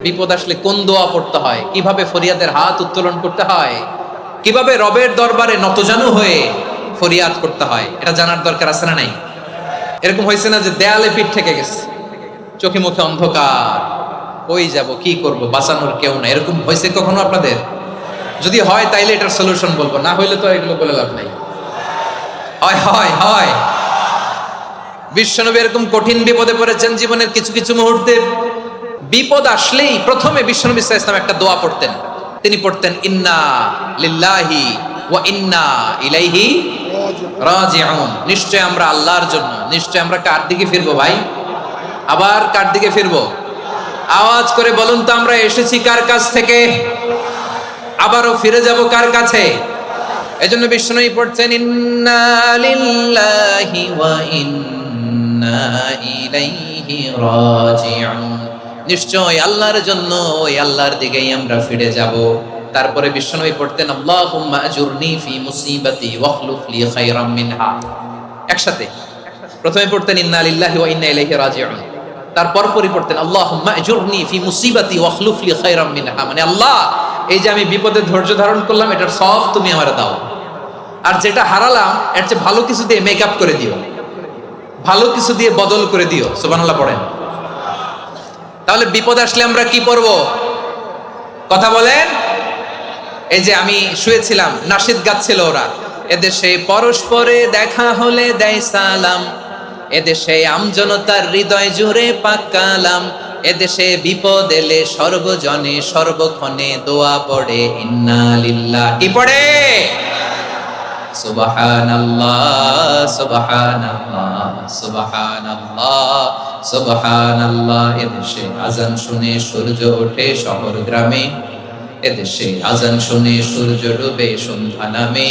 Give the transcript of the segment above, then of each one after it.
বিপদ আসলে কোন দোয়া পড়তে হয়, কিভাবে ফরিয়াদের হাত উত্তোলন করতে হয়, কিভাবে রবের দরবারে নতজানু হয়ে ফরিয়াদ করতে হয়, এটা জানার দরকার আছে না নাই? এরকম হয়েছে না যে দেয়ালে পিঠ থেকে গেছে, চোখে মুখে অন্ধকার, কই যাব, কি করব, বাঁচানোর কেউ না, এরকম হয়েছে কখনো আপনাদের? যদি হয় তাইলে এটার সলিউশন বলবো, না হইলে তো এগুলো বলে লাভ নাই। হয় হয় হয় বিশ্বনবী এরকম কঠিন বিপদে পড়েছেন জীবনের কিছু কিছু মুহূর্তে। বিপদ আসলেই প্রথমে বিশ্বনবী সাল্লাল্লাহু আলাইহি ওয়াসাল্লাম একটা দোয়া পড়তেন। তিনি পড়তেন ইন্না লিল্লাহি ওয়া ইন্না ইলাইহি রাজিউন। নিশ্চয় আমরা আল্লাহর জন্য, নিশ্চয় আমরা কার দিকে ফিরবো ভাই? আবার কার দিকে ফিরবো? আওয়াজ করে বলুন তো, আমরা এসেছি কার কাছ থেকে, আবারও ফিরে যাব কার কাছে? এজন্য বিশ্বনবী পড়ছেন ইন্না লিল্লাহি ওয়া ইন্না ইলাইহি রাজিউন। নিশ্চয় আল্লাহর জন্য, ওই আল্লাহর দিকেই আমরা ফিরে যাব। তারপরে বিশ্বনবী পড়তেন আল্লাহুম্মা আজুরনি ফি মুসিবাতি ওয়াখলুফ লি খায়রাম মিনহা। একসাথে প্রথমে পড়তেন ইন্না লিল্লাহি ওয়া ইন্না ইলাইহি রাজিউন, তারপর পড়তেন আল্লাহুম্মা আজুরনি ফি মুসিবাতি ওয়াখলুফ লি খায়রাম মিনহা, মানে আল্লাহ, এই যে আমি বিপদে ধৈর্য ধারণ করলাম, এটার সব তুমি আমারে দাও, আর যেটা হারালাম এর চেয়ে ভালো কিছু দিয়ে মেকআপ করে দিও, ভালো কিছু দিয়ে বদল করে দিও। সুবহানাল্লাহ পড়েন। তাহলে বিপদ আসলে আমরা কি পড়ব? কথা বলেন। এই যে আমি শুয়েছিলাম, নাশিদ গাচ্ছিল ওরা, এদেশে পরস্পরে দেখা হলে দেয় সালাম, এদেশে আমজনতার হৃদয় জুড়ে পাক কালাম, এদেশে বিপদ এলে সর্বজনে সর্বক্ষণে দোয়া পড়ে ইন্না লিল্লাহ। কি পড়ে? সুবহানাল্লাহ সুবহানাল্লাহ সুবহানাল্লাহ সুবহানাল্লাহ। এদেশে আজান শুনে সূর্য ওঠে শহর গ্রামে, এদেশে আজান শুনে সূর্য ডুবে সন্ধ্যা নামে,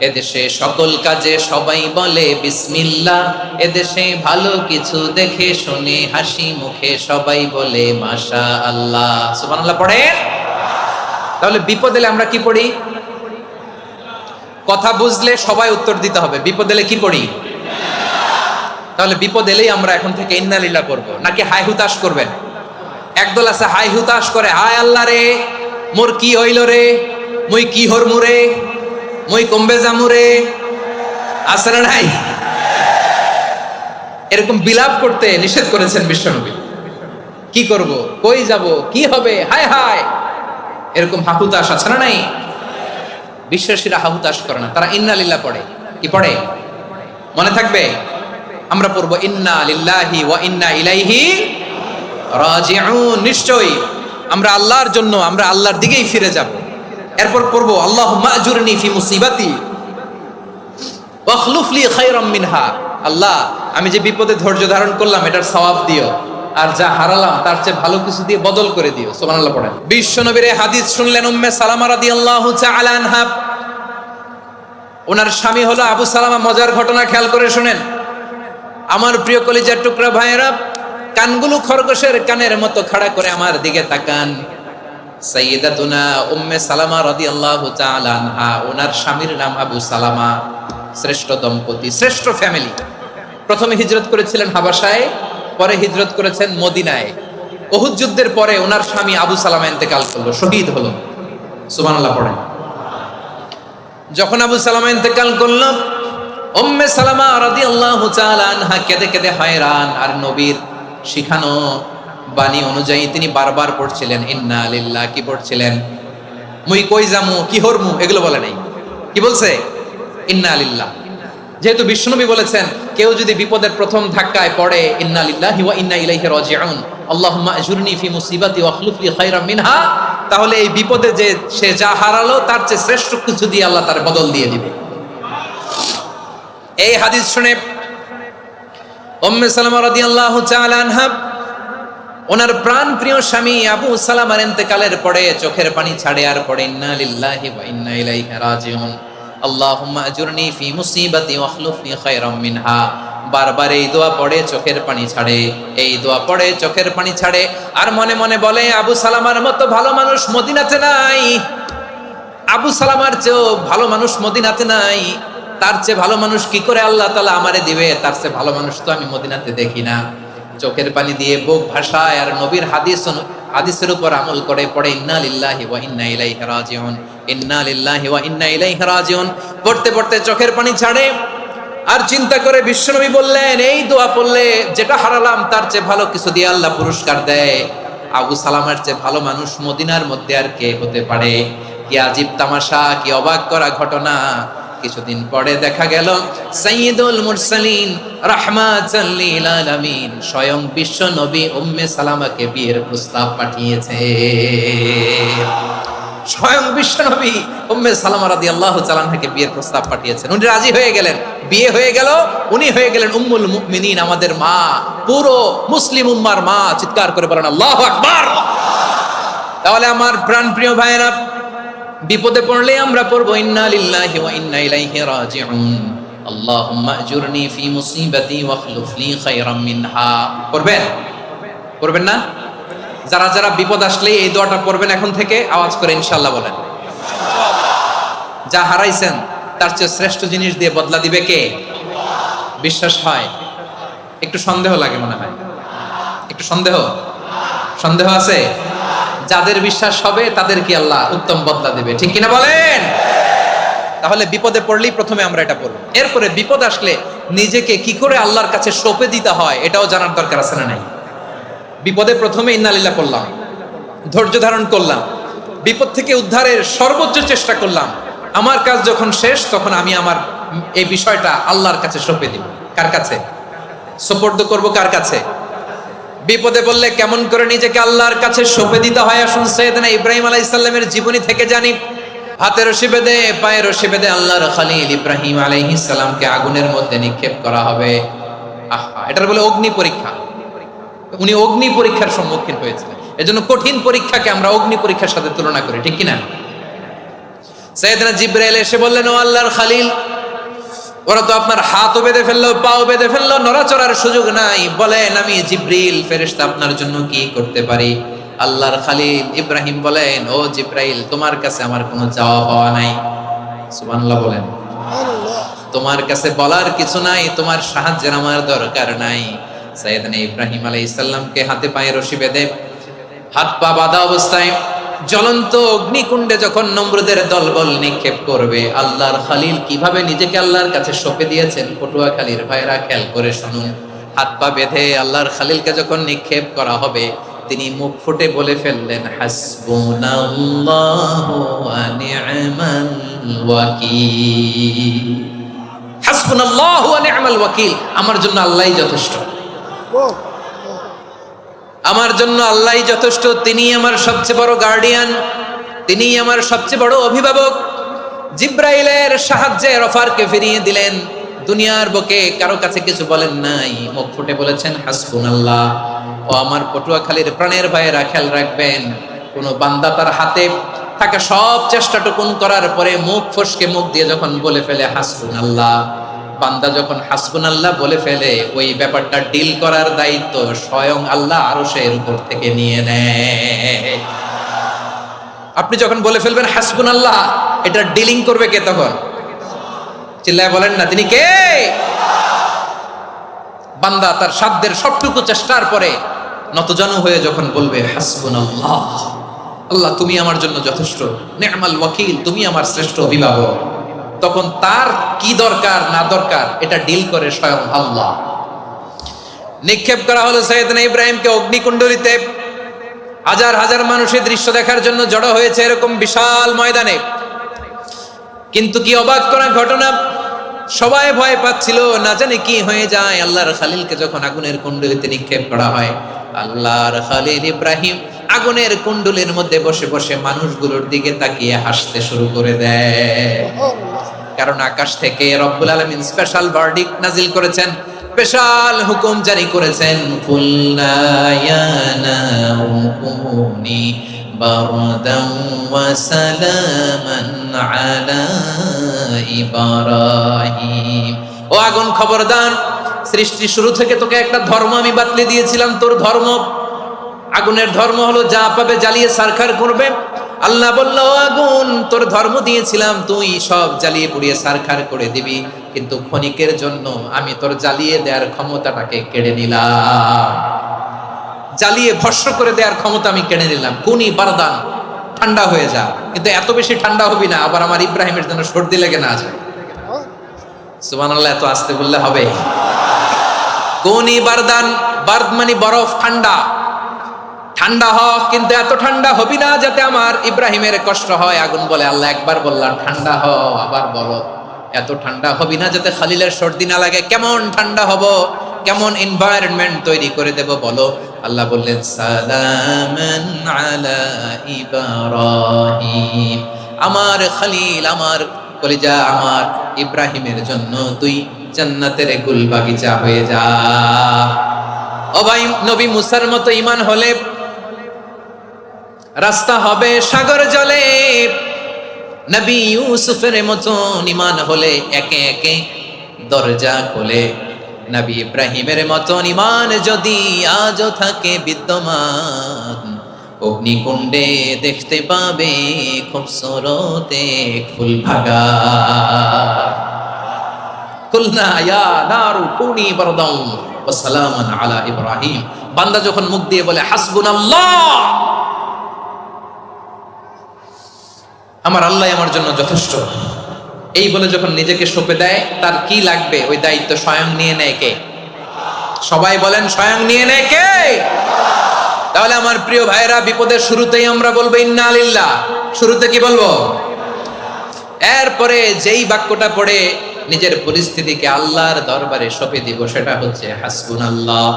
এদেশে সকল কাজে সবাই বলে বিসমিল্লাহ, এদেশে ভালো কিছু দেখে শুনে হাসি মুখে সবাই বলে মাশাআল্লাহ। সুবহানাল্লাহ পড়েন। তাহলে বিপদ এলে আমরা কি পড়ি? কথা বুঝলে সবাই উত্তর দিতে হবে, বিপদ এলে কি পড়ি? তাহলে বিপদ এলেই আমরা এখন থেকে ইন্না লিল্লাহ করব, নাকি হাই হুতাশ করবেন? একদল আছে হাই হুতাশ করে, হায় আল্লাহ রে, মোর কি হইল রে, মুই কি হরমু রে, মুই কমবে জামু রে, আছে না নাই? এরকম বিলাপ করতে নিষেধ করেছেন বিশ্বনবী। কি করব, কই যাব, কি হবে, হায় হায়, এরকম হাহুতাশ আছে না নাই? বিশ্বাসীরা হাহুতাশ করে না, তারা ইন্না লিল্লাহ পড়ে। কি পড়ে মনে থাকবে? আমরা পড়বো ইন্না লিল্লাহি ওয়া ইন্না ইলাইহি রাজিউন। নিশ্চয়ই আমরা আল্লাহর জন্য, আমরা আল্লাহর দিকেই ফিরে যাব। এরপর পড়বো আল্লাহুম্মা আজুরনি ফি মুসিবাতি ওয়াখলুফ লি খায়রাম মিনহা। আল্লাহ, আমি যে বিপদে ধৈর্য ধারণ করলাম এটার সওয়াব দিও, আর যা হারালাম তার চেয়ে ভালো কিছু দিয়ে বদল করে দিও। সুবহানাল্লাহ পড়েন। বিশ্বনবীর এই হাদিস শুনলেন উম্মে সালামা রাদিয়াল্লাহু তাআলা আনহা। ওনার স্বামী হলো আবু সালামা। মজার ঘটনা খেয়াল করে শুনেন আমার প্রিয় কলিজার টুকরা ভাইয়েরা, কানগুলো খরগোশের কানের মতো খাড়া করে আমার দিকে তাকান। সাইয়্যিদাতুনা উম্মে সালামা রাদিয়াল্লাহু তাআলা আনহা, ওনার স্বামীর নাম আবু সালামা। শ্রেষ্ঠ দম্পতি, শ্রেষ্ঠ ফ্যামিলি। প্রথমে হিজরত করেছিলেন হাবাসায়, পরে হিজরত করেছেন মদিনায়। উহুদ যুদ্ধের পরে ওনার স্বামী আবু সালামা ইন্তেকাল করলো, শহীদ হলো। সুবহানাল্লাহ পড়েন। যখন আবু সালামা ইন্তেকাল করলো, উম্মে সালামা রাদিয়াল্লাহু তাআলা আনহা কেঁদে কেঁদে হয়রান। আর নবীর শিখানো বাণী অনুযায়ী তিনি বারবার পড়ছিলেন ইন্না লিল্লাহ। কি পড়ছিলেন? মুই কই জামু, কি হরমু, এগুলো বলে নাই। কি বলছে? ইন্না লিল্লাহ। যেহেতু বিশ্বনবী বলেছেন কেউ যদি বিপদের প্রথম ধাক্কায় পড়ে ইন্না লিল্লাহি ওয়া ইন্না ইলাইহি রাজিউন, আল্লাহুম্মা আজুরনি ফি মুসিবাতি ওয়াখলুফ লি খায়রাম মিনহা, তাহলে এই বিপদে যে সে যা হারালো তার চেয়ে শ্রেষ্ঠ কিছু দিয়ে আল্লাহ তার বদল দিয়ে দিবে। এই হাদিস শুনে উম্মে সালামা রাদিয়াল্লাহু তাআলা আনহা ওনার প্রাণ প্রিয় স্বামী আবু সালামার ইন্তেকালের পরে চোখের পানি ছাড়ে, আর পড়ে ইন্না লিল্লাহি ওয়া ইন্না ইলাইহি রাজিউন, আল্লাহুম্মা আজুরনি ফি মুসিবাতি ওয়াখলুফনি খায়রাম মিনহা। বারবার এই দোয়া পড়ে চোখের পানি ছাড়ে, এই দোয়া পড়ে চোখের পানি ছাড়ে, আর মনে মনে বলে আবু সালামার মতো ভালো মানুষ মদিনাতে নাই, আবু সালামার চেয়েও ভালো মানুষ মদিনাতে নাই, তার চেয়ে ভালো মানুষ কি করে আল্লাহ তাআলা আমারে দিবে, তার চেয়ে ভালো মানুষ তো আমি মদিনাতে দেখি না। চোখের পানি দিয়ে বুক ভাসায় আর নবীর হাদিসের উপর আমল করে পড়ে ইন্না লিল্লাহি ওয়া ইন্না ইলাইহি রাজিউন, ইন্না লিল্লাহি ওয়া ইন্না ইলাইহি রাজিউন। পড়তে পড়তে চোখের পানি ছাড়ে আর চিন্তা করে বিশ্বনবী বললেন, এই দোয়া পড়লে যেটা হারালাম তার চেয়ে ভালো কিছু দিয়ে আল্লাহ পুরস্কার দেয়। আবু সালামার চেয়ে ভালো মানুষ মদিনার মধ্যে আর কে হতে পারে? কি আজীব তামাশা, কি অবাক করা ঘটনা। কিছুদিন পরে দেখা গেল সাইয়্যিদুল মুরসালিন রাহমাতাল লিল আলামিন স্বয়ং বিশ্ব নবী উম্মে সালামাকে বিয়ের প্রস্তাব পাঠিয়েছে। স্বয়ং বিশ্ব নবী উম্মে সালামা রাদিয়াল্লাহু তাআলা আনহাকে বিয়ের প্রস্তাব পাঠিয়েছেন। উনি রাজি হয়ে গেলেন, বিয়ে হয়ে গেল, উনি হয়ে গেলেন উম্মুল মুমিনিন, আমাদের মা, পুরো মুসলিম উম্মার মা। চিৎকার করে বলেন আল্লাহু আকবার। তাহলে আমার প্রাণপ্রিয় ভাইয়েরা, বিপদে পড়লে আমরা পড়বো ইন্না লিল্লাহি ওয়া ইন্না ইলাইহি রাজিউন, আল্লাহুম্মা আজুরনি ফি মুসিবাতি ওয়াখলুফ লি খায়রাম মিনহা। পড়বেন? পড়বেন না? যারা যারা বিপদ আসলে এই দোয়াটা পড়বেন এখন থেকে আওয়াজ করে ইনশাআল্লাহ বলেন। যা হারাইছেন তার চেয়ে শ্রেষ্ঠ জিনিস দিয়ে বদলা দিবে কে? বিশ্বাস হয়? একটু সন্দেহ লাগে মনে হয়, একটু সন্দেহ আছে? যাদের বিশ্বাস হবে তাদের কি আল্লাহ উত্তম বদলা দেবে, ঠিক কিনা বলেন? তাহলে বিপদে পড়লেই প্রথমে আমরা এটা পড়ব। এরপরে বিপদ আসলে নিজেকে কি করে আল্লাহর কাছে সঁপে দিতে হয় এটাও জানার দরকার আছে না নাই? বিপদে প্রথমে ইন্না লিল্লাহ করলাম, ধৈর্য ধারণ করলাম, বিপদ থেকে উদ্ধারের সর্বোচ্চ চেষ্টা করলাম। আমার কাজ যখন শেষ তখন আমি আমার এই বিষয়টা আল্লাহর কাছে সঁপে দিব। কার কাছে সুপর্দ করব? কার কাছে? বিপদে বললে কেমন করে নিজেকে আল্লাহর কাছে সঁপে দিতে হয় আসুন সাইয়েদনা ইব্রাহিম আলাইহিস সালামের জীবনী থেকে জানি। হাতে রশি বেঁধে, পায়ে রশি বেঁধে আল্লাহর খলিল ইব্রাহিম আলাইহিস সালামকে আগুনের মধ্যে নিক্ষেপ করা হবে। আহা, এটার বলে অগ্নি পরীক্ষা। উনি অগ্নি পরীক্ষার সম্মুখীন হয়েছিলেন। এজন্য কঠিন পরীক্ষাকে আমরা অগ্নি পরীক্ষার সাথে তুলনা করি, ঠিক কিনা? সাইয়েদনা জিবরাইল এসে বললেন, ও আল্লাহর খলিল, ওরা তো আপনার হাতও বেঁধে ফেললো, পাও বেঁধে ফেললো, নড়াচড়ার সুযোগ নাই, বলেন আমি জিবরিল ফেরেশতা আপনার জন্য কি করতে পারি? আল্লাহর খলিল ইব্রাহিম বলেন, ও জিবরাইল, তোমার কাছে আমার কোনো চাওয়া পাওয়া নাই। সুবহানাল্লাহ বলেন। তোমার কাছে বলার কিছু নাই, তোমার সাহায্যের আমার দরকার নাই। সাইয়েদনা ইব্রাহিম আলাইহিস সালামকে হাতে পায়ে রশি বেঁধে, হাত পা বাঁধা অবস্থায় জ্বলন্ত অগ্নিকুণ্ডে যখন নমরুদের দলবল নিক্ষেপ করবে, আল্লাহর খলিল কিভাবে নিজেকে আল্লাহর কাছে সঁপে দিয়েছেন পটুয়াখালীর ভাইরা খেয়াল করে শুনুন। হাত পা বেঁধে আল্লাহর খলিলকে যখন নিক্ষেপ করা হবে, তিনি মুখ ফুটে বলে ফেললেন, হাসবুনাল্লাহু ওয়া নি'মাল ওয়াকিল। হাসবুনাল্লাহু ওয়া নি'মাল ওয়াকিল, আমার জন্য আল্লাহই যথেষ্ট, আমার জন্য আল্লাহই যথেষ্ট। তিনি আমার সবচেয়ে বড় গার্ডিয়ান, তিনি আমার সবচেয়ে বড় অভিভাবক। জিব্রাইলের সাহায্যে অফারকে ফিরিয়ে দিলেন। দুনিয়ার বুকে কারো কাছে কিছু বলেন নাই, মুখ ফুটে বলেছেন হাসবুনাল্লাহ। ও আমার পটুয়াখালীর প্রাণের ভাইয়েরা, খেয়াল রাখবেন, কোন বান্দা তার হাতে থাকা সব চেষ্টাটুকুন করার পরে মুখ ফসকে মুখ দিয়ে যখন বলে ফেলে হাসবুনাল্লাহ, বান্দা যখন হাসবুনাল্লাহ বলে ফেলে, ওই ব্যাপারটা ডিল করার দায়িত্ব স্বয়ং আল্লাহ আরশের উপর থেকে নিয়ে নেয়। আপনি যখন বলে ফেলবেন হাসবুনাল্লাহ, এটা ডিলিং করবে কে তখন? চিল্লায় বলেন না, তিনি কে? বান্দা তার সাধ্যের সবটুকু চেষ্টার পরে নতজানু হয়ে যখন বলবে হাসবুনাল্লাহ, আল্লাহ তুমি আমার জন্য যথেষ্ট, নি'মাল ওয়াকিল, তুমি আমার শ্রেষ্ঠ অভিভাবক, তখন তার কি দরকার না দরকার এটা ডিল করে স্বয়ং আল্লাহ। নিক্ষেপ করা হলো সাইয়েদনা ইব্রাহিমকে অগ্নিকুণ্ডলিতে। হাজার হাজার মানুষের দৃশ্য দেখার জন্য জড়ো হয়েছে এরকম বিশাল ময়দানে। কিন্তু কি অবাক করা ঘটনা, সবাই ভয় পাচ্ছিল, না জানে কি হয়ে যায়। আল্লাহর খলিলকে যখন আগুনের কুণ্ডলিতে নিক্ষেপ করা হয়, আল্লাহর খলিল ইব্রাহিম আগুনের কুণ্ডলের মধ্যে বসে বসে মানুষগুলোর দিকে তাকিয়ে হাসতে শুরু করে দেয়। কারণ আকাশ থেকে রব্বুল আলামিন স্পেশাল ভার্ডিক্ট নাজিল করেছেন, স্পেশাল হুকুম জারি করেছেন, কুল্লা ইয়া নারু কুনি বারদান ওয়া সালামান আলা ইব্রাহিম। ও আগুন, খবরদার, সৃষ্টি শুরু থেকে তোকে একটা ধর্ম আমি বাতলে দিয়েছিলাম। তোর ধর্ম, আগুনের ধর্ম হলো যা পাবে জ্বালিয়ে সারখার করবে। আল্লাহ বলল, আগুন তোর ধর্ম দিয়েছিলাম তুই সব জ্বালিয়ে পুড়িয়ে ছারখার করে দিবি, কিন্তু ক্ষণিকের জন্য আমি তোর জ্বালিয়ে দেওয়ার ক্ষমতাটাকে কেড়ে নিলাম, জ্বালিয়ে ভস্ম করে দেওয়ার ক্ষমতা আমি কেড়ে নিলাম। কুনি বারদান, ঠান্ডা হয়ে যা, কিন্তু এত বেশি ঠান্ডা হবি না আবার আমার ইব্রাহিমের জন্য সর্দি লেগে না যায়। সুবহানাল্লাহ, এত আসতে বললে হবে? কুনি বারদান, বারদ মানে বরফ, ঠান্ডা, ঠান্ডা হ, কিন্তু এত ঠান্ডা হবি না যাতে আমার ইব্রাহিমের কষ্ট হয়। আগুন বলে, আল্লাহ একবার বললাম ঠান্ডা হ, আবার বলো এত ঠান্ডা হবি না যাতে খালিলের সর্দি না লাগে। কেমন ঠান্ডা হব, কেমন এনভায়রনমেন্ট তৈরি করে দেব বলো? আল্লাহ বললেন, সালামান আলা ইব্রাহিম, আমার খলিল, আমার কলিজা, আমার ইব্রাহিমের জন্য তুই জান্নাতের গুল বাগিচা হয়ে যা। ও ভাই, নবী মুসার মতো ঈমান হলে রাস্তা হবে সাগর জলে, নবী ইউসুফের মতন ঈমান হলে একে একে দরজা খোলে। নবী ইব্রাহিমের মতন ঈমান যদি আজও থাকে বিদ্যমান, অগ্নিকুণ্ডে দেখতে পাবে খুবসুরত এক ফুল ভাগা। কুলনা ইয়া নারু কুনি বারদান ওয়া সালামান আলা ইব্রাহিম। বান্দা যখন মুখ দিয়ে বলে হাসবুনাল্লাহ, আমার আল্লাহ আমার জন্য যথেষ্ট, এই বলে যখন নিজেকে সঁপে দেয়, তার কি লাগবে ওই দায়িত্ব স্বয়ং নিয়ে নেয় কে? সবাই বলেন, স্বয়ং নিয়ে নেয় কে? তাহলে আমার প্রিয় ভাইরা, বিপদের শুরুতেই আমরা বলবো ইন্না লিল্লাহ। শুরুতে কি বলবো? এরপরে যেই বাক্যটা পড়ে নিজের পরিস্থিতিকে আল্লাহর দরবারে সঁপে দিব, সেটা হচ্ছে হাসবুনাল্লাহ।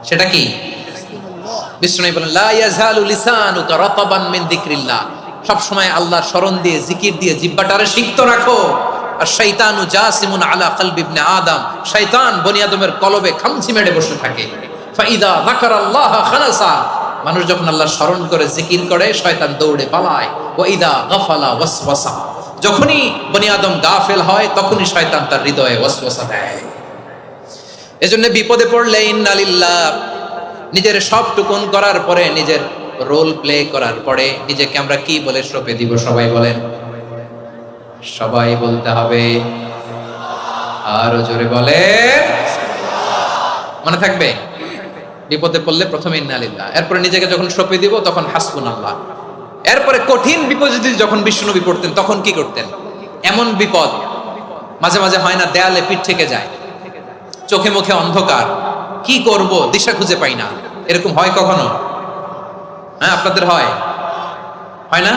সেটা কি? বিষ্ণু বলেন, লা ইয়াজালু লিসানুকা রাতাবান মিন যিকরিল্লাহ, সব সময় আল্লাহর স্মরণ দিয়ে, জিকির দিয়ে জিহ্বাটারে সিক্ত রাখো। আর শয়তানু জাসিমুন আলা কলবি ইবনে আদম, শয়তান বনি আদমের কলবে খামচি মেরে বসে থাকে। ফাইদা যাকারাল্লাহ খানাসা, মানুষ যখন আল্লাহর স্মরণ করে, জিকির করে, শয়তান দৌড়ে পালায়। ওয়া ইদা গাফালা ওয়াসওয়াসা, যখনই বনি আদম গাফেল হয় তখনই শয়তান তার হৃদয়ে ওয়াসওয়াসা দেয়। এজন্য বিপদে পড়লে ইন্না লিল্লাহ, নিজের সব টুকুন করার পরে, নিজের রোল প্লে করার পরে নিজেকে আমরা কি বলে সঁপে দিব? সবাই বলেন, সবাই বলতে হবে, আরো জোরে বলে, মনে থাকবে? বিপদে পড়লে প্রথমে ইন্না লিল্লাহ, এরপরে নিজেকে যখন সঁপে দিব তখন হাসবুনাল্লাহ। এরপরে কঠিন বিপদে যখন বিশ্বনবী পড়তেন তখন কি করতেন? এমন বিপদ মাঝে মাঝে হয় না, দেয়ালে পিঠ থেকে যায়, চোখে মুখে অন্ধকার, কি করব দিশা খুঁজে পাই না, এরকম হয় কখনো? হ্যাঁ, আপনাদের হয়? হয় না?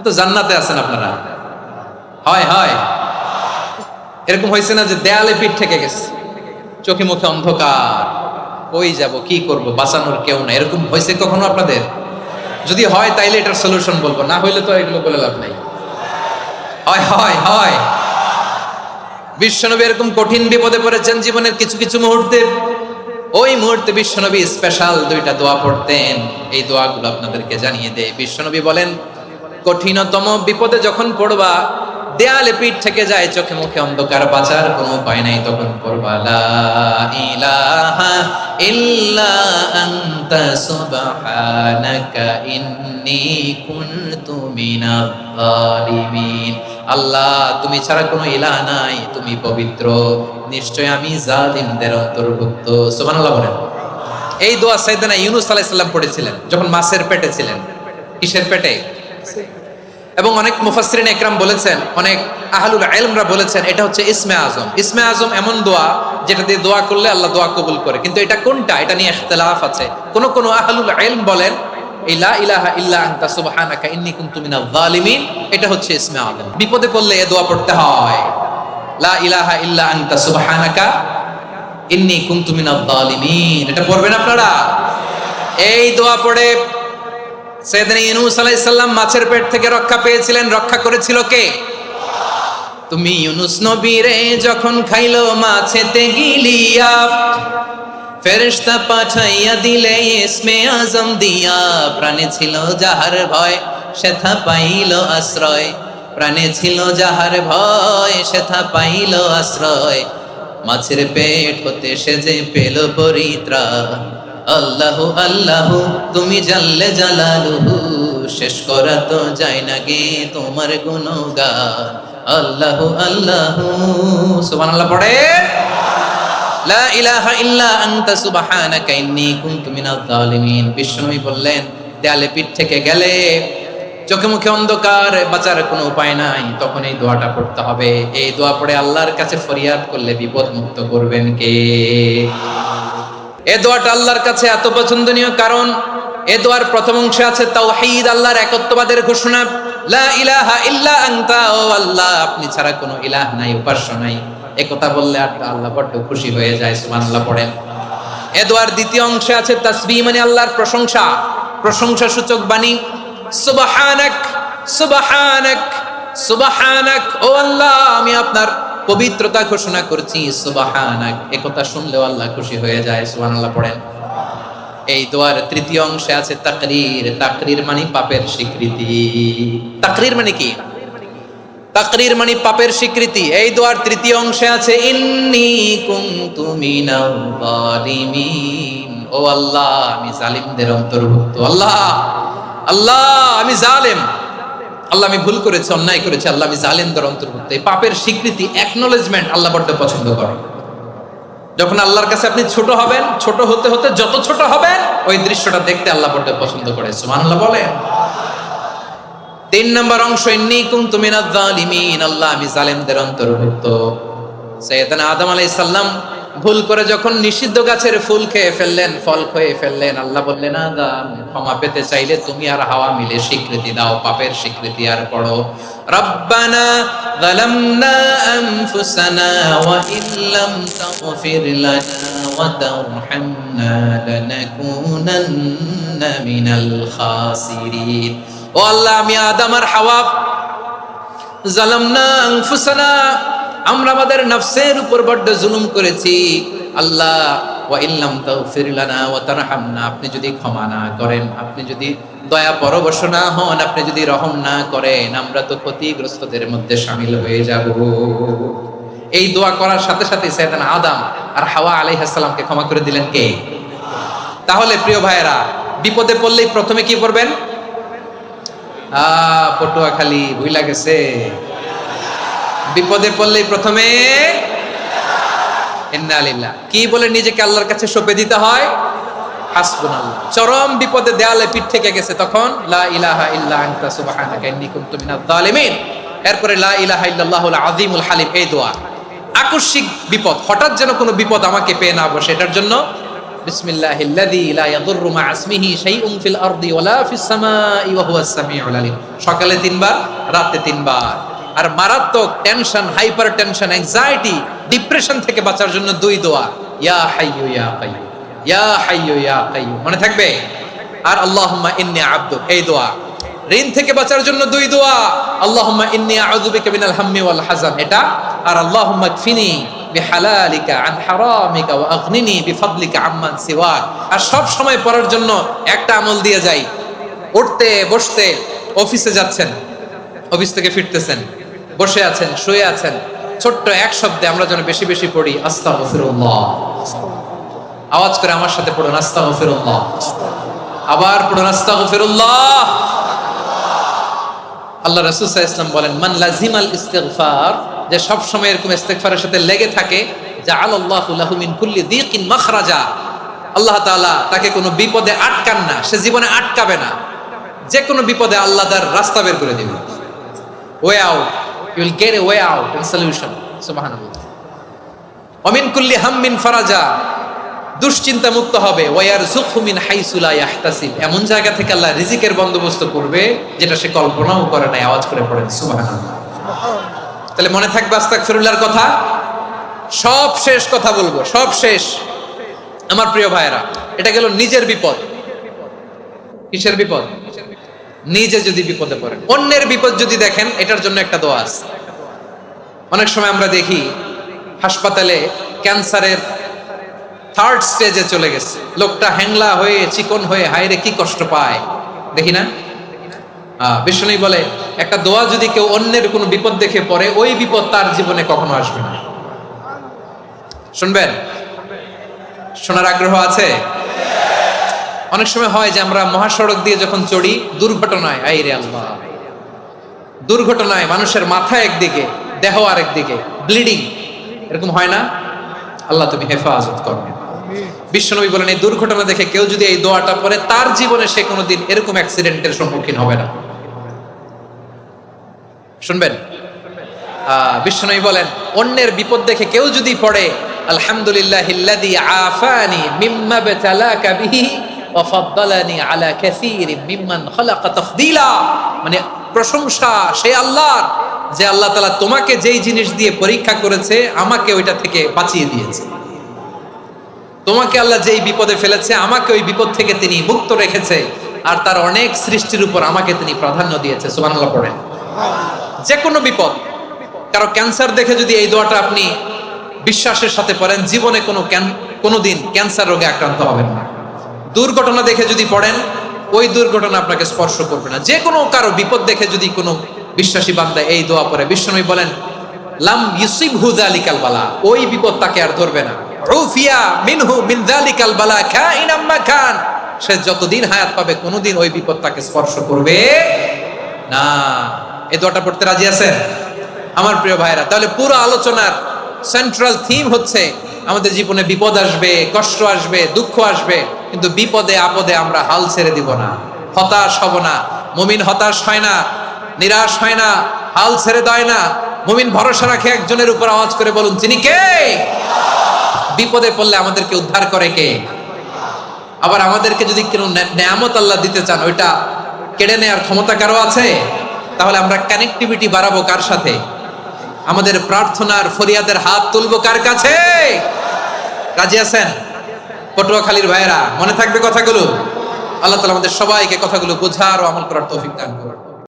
তো জান্নাতে আছেন আপনারা। হয় হয়, এরকম হয়েছে না যে দেয়ালে পিঠ থেকে গেছে, চোখে মুখে অন্ধকার, কই যাব, কি করব, বাঁচানোর কেউ না, এরকম হয়েছে কখনো আপনাদের? যদি হয় তাইলে এটার সলিউশন বলবো, না হইলে তো এগুলো বলে লাভ নাই। হয় হয় হয়। বিশ্বনবী এরকম কঠিন বিপদে পড়েছেন জীবনের কিছু কিছু মুহূর্তে। ওই মুহূর্তে বিশ্বনবী স্পেশাল দুইটা দোয়া পড়তেন, এই দোয়াগুলো আপনাদেরকে জানিয়ে দেয়। বিশ্বনবী বলেন, কঠিনতম বিপদে যখন পড়বা, দেয়ালে পিঠ থেকে যায়, চোখে মুখে অন্ধকার, বাঁচার কোনো উপায় নাই, তখন পড়বা লা ইলাহা ইল্লা আনতা সুবহানাকা ইন্নী কুনতু মিনাজ জালিমিন। আল্লাহ, তুমি ছাড়া কোনো ইলাহ নাই, তুমি পবিত্র, নিশ্চয় আমি জালিমদের অন্তর্ভুক্ত। সুবহানাল্লাহ বলেন। এই দোয়া সাইয়েদনা ইউনূস আলাইহিস সালাম পড়েছিলেন যখন মাছের পেটে ছিলেন। কিসের পেটে? এবং অনেক মুফাসসিরিন ইকরাম বলেছেন, অনেক আহলুল ইলমরা বলেছেন, এটা হচ্ছে ইসমে আজম। ইসমে আজম এমন দোয়া যেটা দিয়ে দোয়া করলে আল্লাহ দোয়া কবুল করে, কিন্তু এটা কোনটা, এটা নিয়ে ইখতিলাফ আছে। কোন কোন আহলুল ইলম বলেন এই লা ইলাহা ইল্লা আনতা সুবহানাকা ইন্নী কুনতু মিনাজ জালিমিন, এটা হচ্ছে ইসমে আজম। বিপদে পড়লে এই দোয়া পড়তে হয়, লা ইলাহা ইল্লা আনতা সুবহানাকা ইন্নী কুনতু মিনাজ জালিমিন। এটা পড়বেন আপনারা। এই দোয়া পড়ে সাইয়েদনা ইউনূস আলাইহিস সালাম মাছের পেট থেকে রক্ষা পেয়েছিলেন। রক্ষা করেছিল কে? তুমি ইউনূস নবীরে যখন খাইলো মাছেতে গিলিয়া, ফেরেশতা পাঠাইয়া দিলে ইসমে আজম দিয়া, প্রাণে ছিল যাহার ভয় সেথা পাইল আশ্রয়, প্রাণে ছিল যাহার ভয় সেথা পাইল আশ্রয়, মাছের পেট হতে সে যে পেল পরিত্রাণ, আল্লাহু আল্লাহু তুমি জাল্লে জালালুহু, শেষ করা তো যায় না গে তোমার গুণগান। আল্লাহু আল্লাহু, সুবহানাল্লাহ পড়ে। লা ইলাহা ইল্লা আনতা সুবহানাকা ইন্নী কুনতু মিনাজ জালিমিন। বিষ্ণুই বললেন, দেয়ালে পিঠ থেকে গেলে, চোখে মুখে অন্ধকার, বাঁচার কোনো উপায় নাই, তখন এই দোয়াটা পড়তে হবে। এই দোয়া পড়ে আল্লাহর কাছে ফরিয়াদ করলে বিপদ মুক্ত করবেন কে? এই দোয়াটা আল্লাহর কাছে এত পছন্দনীয় কারণ এই দোয়ার প্রথম অংশে আছে তাওহীদ, আল্লাহর একত্ববাদের ঘোষণা। লা ইলাহা ইল্লা আনতা, ও আল্লাহ আপনি ছাড়া কোনো ইলাহ নাই, উপাস্য নাই। একথা বললে আল্লাহ বড্ড খুশি হয়ে যায়, সুবহানাল্লাহ পড়েন। এই দোয়ার দ্বিতীয় অংশে আছে তাসবিহ, মানে আল্লাহর প্রশংসা, প্রশংসা সূচক বাণী। সুবহানাক সুবহানাক সুবহানাক, ও আল্লাহ আমি আপনার পবিত্রতা ঘোষণা করছি, সুবহানাক। একথা শুনলেও আল্লাহ খুশি হয়ে যায়, সুবহানাল্লাহ পড়েন। এই দোয়ার তৃতীয় অংশে আছে তাকরীর, তাকরীর মানে পাপের স্বীকৃতি। তাকরীর মানে কি? তাকরীর মানে পাপের স্বীকৃতি। এই দোয়ার তৃতীয় অংশে আছে ইন্নী কুনতু মিনাল যালিমিন, ও আল্লাহ আমি জালিমদের অন্তর্ভুক্ত। আল্লাহ আল্লাহ আমি জালেম, আল্লাহ আমি ভুল করেছি, অন্যায় করেছি, আল্লাহ আমি জালেমদের অন্তর্ভুক্ত। এই পাপের স্বীকৃতি, অ্যাকনলেজমেন্ট আল্লাহ বড্ড পছন্দ করে। যখন আল্লাহর কাছে আপনি ছোট হবেন, ছোট হতে হতে যত ছোট হবেন, ওই দৃশ্যটা দেখতে আল্লাহ বড্ড পছন্দ করে, সুবহানাল্লাহ বলেন। 3 নম্বর অংশ ইন্নী কুনতু মিনাজ জালিমিন, আল্লাহ আমি জালেমদের অন্তর্ভুক্ত। সাইয়েদনা আদম আলাইহিস সালাম ভুল করে যখন নিষিদ্ধ গাছের ফুল খেয়ে ফেললেন, ফল খেয়ে ফেললেন, আল্লাহ বললেন আদম ক্ষমা পেতে চাইলে তুমি আর হাওয়া মিলে স্বীকৃতি দাও, পাপের স্বীকৃতি আর পড়ো। রব্বানা যালামনা আনফুসানা ওয়া ইল্লাম তাগফির লানা ওয়া তারহামনা লানাকুনান্না মিনাল খাসিরিন। ও আল্লাহ আমি আদম আর হাওয়া যালামনা আনফুসানা, আমরা আমাদের নফসের উপর বড্ড জুলুম করেছি। আল্লাহ ওয়া ইল্লাম তাগফির লানা ওয়া তারহামনা, আপনি যদি ক্ষমা না করেন, আপনি যদি দয়া পরবশ না হন, আপনি যদি রহম না করেন, আমরা তো ক্ষতিগ্রস্তদের মধ্যে শামিল হয়ে যাব। এই দোয়া করার সাথে সাথে সাইয়েদনা আদম আর হাওয়া আলাইহিস সালামকে ক্ষমা করে দিলেন কে? তাহলে প্রিয় ভাইয়েরা, বিপদে পড়লেই প্রথমে কি পড়বেন? পটুয়াখালী ভুইলা গেছে। বিপদে পড়লেই প্রথমে ইন্না লিল্লাহ কি বলে নিজেকে আল্লাহর কাছে সঁপে দিতে হয়? হাসবুনাল্লাহ। চরম বিপদে দেয়ালে পিঠ থেকে গেছে, তখন লা ইলাহা ইল্লা আনতা সুবহানাকা ইন্নী কুনতু মিনাজ জালিমিন। এরপরে লা ইলাহা ইল্লাল্লাহুল আযীমুল হালিম, এই দোয়া। আকস্মিক বিপদ, হঠাৎ যেন কোনো বিপদ আমাকে পেয়ে না বসে, এটার জন্য বিসমিল্লাহিল্লাযী লা ইয়াদুররু মা ইসমিহি শাইউন ফিল আরদি ওয়ালা ফিস সামাই ওয়া হুয়াস সামিউল আলীম। সকালে 3 বার, রাতে 3 বার। আর মারাত্মক tension, hyper tension, anxiety, depression থেকে বাঁচার জন্য 2 দোয়া, ইয়া হাইয়্যু ইয়া কাইয়্যুম, ইয়া হাইয়্যু ইয়া কাইয়্যুম, মনে থাকবে? আর আল্লাহুম্মা ইন্নী আবদুক, এই দোয়া। ঋণ থেকে বাঁচার জন্য 2 দোয়া, আল্লাহুম্মা ইন্নী আউযু বিকা মিনাল হাম্মি ওয়াল হাযান, এটা। আর আল্লাহুম্মা কফিনি বিহালালিকা আন হারামিকা ওয়া আগনিনি বিফাদলিকা আম্মান সিওয়াক। আর সব সময় পড়ার জন্য একটা আমল দিয়ে যাই, উঠতে বসতে, অফিসে যাচ্ছেন, অফিস থেকে ফিরতেছেন, বসে আছেন, শুয়ে আছেন, ছোট্ট এক শব্দে আমরা যেন বেশি বেশি পড়ি আস্তাগফিরুল্লাহ। আওয়াজ করে আমার সাথে পড়ুন আস্তাগফিরুল্লাহ, আবার পড়ুন আস্তাগফিরুল্লাহ। আল্লাহ রাসূল সাল্লাল্লাহু আলাইহি ওয়াসাল্লাম বলেন, মান লাজিমাল ইস্তিগফার, যে সব সময় এরকম ইস্তিগফারের সাথে লেগে থাকে, জাআলাল্লাহু লাহু মিন কুল্লি দীকিন মাখরাজা, আল্লাহ তাআলা তাকে কোনো বিপদে আটকান না, সে জীবনে আটকাবে না। যে কোনো বিপদে আল্লাহ তার রাস্তা বের করে দিবেন, way out, you will get a way out and solution, সুবহানাল্লাহ। ওয়া মিন কুল্লি হাম্মিন ফারাজা, দুশ্চিন্তা মুক্ত হবে। ওয়া ইয়ারযুকহু মিন হাইসু লা ইয়াহতাসিব, এমন জায়গা থেকে আল্লাহ রিজিকের বন্দোবস্ত করবে যেটা সে কল্পনাও করে নাই। আওয়াজ করে পড়েন সুবহানাল্লাহ। তাহলে মনে থাকবে আস্তাগফিরুল্লাহর কথা। সব শেষ কথা বলবো, সব শেষ আমার প্রিয় ভাইয়েরা। এটা গেল নিজের বিপদ। কিসের বিপদ? নিজে যদি বিপদে পড়েন। অন্যের বিপদ যদি দেখেন, এটার জন্য একটা দোয়া আছে। অনেক সময় আমরা দেখি হাসপাতালে ক্যান্সারের 3rd স্টেজে চলে গেছে, লোকটা হ্যাংলা হয়ে, চিকন হয়ে, হায়রে কি কষ্ট পায়, দেখি না? বিষ্ণু বলে, একটা দোয়া যদি কেউ অন্যের কোনো বিপদ দেখে পড়ে, ওই বিপদ তার জীবনে কখনো আসবে না। শুনবেন? শোনার আগ্রহ আছে? অনেক সময় হয় যে আমরা মহাসড়ক দিয়ে যখন চড়ি, দুর্ঘটনায়, আই রে আল্লাহ, দুর্ঘটনায় মানুষের মাথা একদিকে, দেহ আরেকদিকে, ব্লিডিং, এরকম হয় না? আল্লাহ তুমি হেফাজত করো। বিশ্বনবী বলেন এই দুর্ঘটনা দেখে কেউ যদি এই দোয়াটা পড়ে, তার জীবনে সে কোনোদিন এরকম অ্যাক্সিডেন্টের সম্মুখীন হবে না। শুনবেন, বিশ্বনবী বলেন অন্যের বিপদ দেখে কেউ যদি পড়ে, আলহামদুলিল্লাহিল্লাযী আফানি মিম্মা বাতালাকা বিহি ওয়া ফাদ্দালানি আলা কাসীরিন মিম্মান খালাকা তাফদীলা, মানে প্রশংসা সেই আল্লাহর যে আল্লাহ তাআলা তোমাকে যেই জিনিস দিয়ে পরীক্ষা করেছে, আমাকে ওইটা থেকে বাঁচিয়ে দিয়েছে। তোমাকে আল্লাহ যেই বিপদে ফেলেছে, আমাকে ওই বিপদ থেকে তিনি মুক্ত রেখেছে, আর তার অনেক সৃষ্টির উপর আমাকে তিনি প্রাধান্য দিয়েছে। সুবহানাল্লাহ পড়েন। যে কোনো বিপদ, কারো ক্যান্সার দেখে যদি এই দোয়াটা আপনি বিশ্বাসের সাথে পড়েন, জীবনে কোনোদিন ক্যান্সার রোগে আক্রান্ত হবেন না। দুর্ঘটনা দেখে যদি পড়েন, ওই দুর্ঘটনা আপনাকে স্পর্শ করবে না। যে কোনো কারো বিপদ দেখে যদি কোনো বিশ্বাসী বান্দা এই দোয়া পড়ে, বিশ্বনবী বলেন লাম ইউসিবহু যালিকাল বালা, ওই বিপদ তাকে আর ধরবে না। উফিয়া মিনহু মিন যালিকাল বালা কাইনাম মা কান, সে যতদিন হায়াত পাবে কোনোদিন ওই বিপদ তাকে স্পর্শ করবে না। এই দোয়াটা পড়তে রাজি আছেন আমার প্রিয় ভাইরা? তাহলে পুরো আলোচনার সেন্ট্রাল থিম হচ্ছে আমাদের জীবনে বিপদ আসবে, কষ্ট আসবে, দুঃখ আসবে, কিন্তু বিপদে আপদে আমরা হাল ছেড়ে দিব না, হতাশ হব না। মুমিন হতাশ হয় না, নিরাশ হয় না, হাল ছেড়ে দেয় না। মুমিন ভরসা রাখে একজনের উপর। আওয়াজ করে বলুন, তিনি কে? বিপদে পড়লে আমাদেরকে উদ্ধার করে কে? আবার আমাদেরকে যদি কোনো নেয়ামত আল্লাহ দিতে চান, ওইটা কেড়ে নেওয়ার ক্ষমতা কারো আছে? তাহলে আমরা কানেক্টিভিটি বাড়াবো কার সাথে? আমাদের প্রার্থনার ফরিয়াদের হাত তুলবো কার কাছে? রাজি আছেন পটুয়াখালীর ভাইয়েরা? মনে থাকবে কথাগুলো। আল্লাহ তাআলা আমাদের সবাইকে কথাগুলো বোঝার ও আমল করার তৌফিক দান করুন।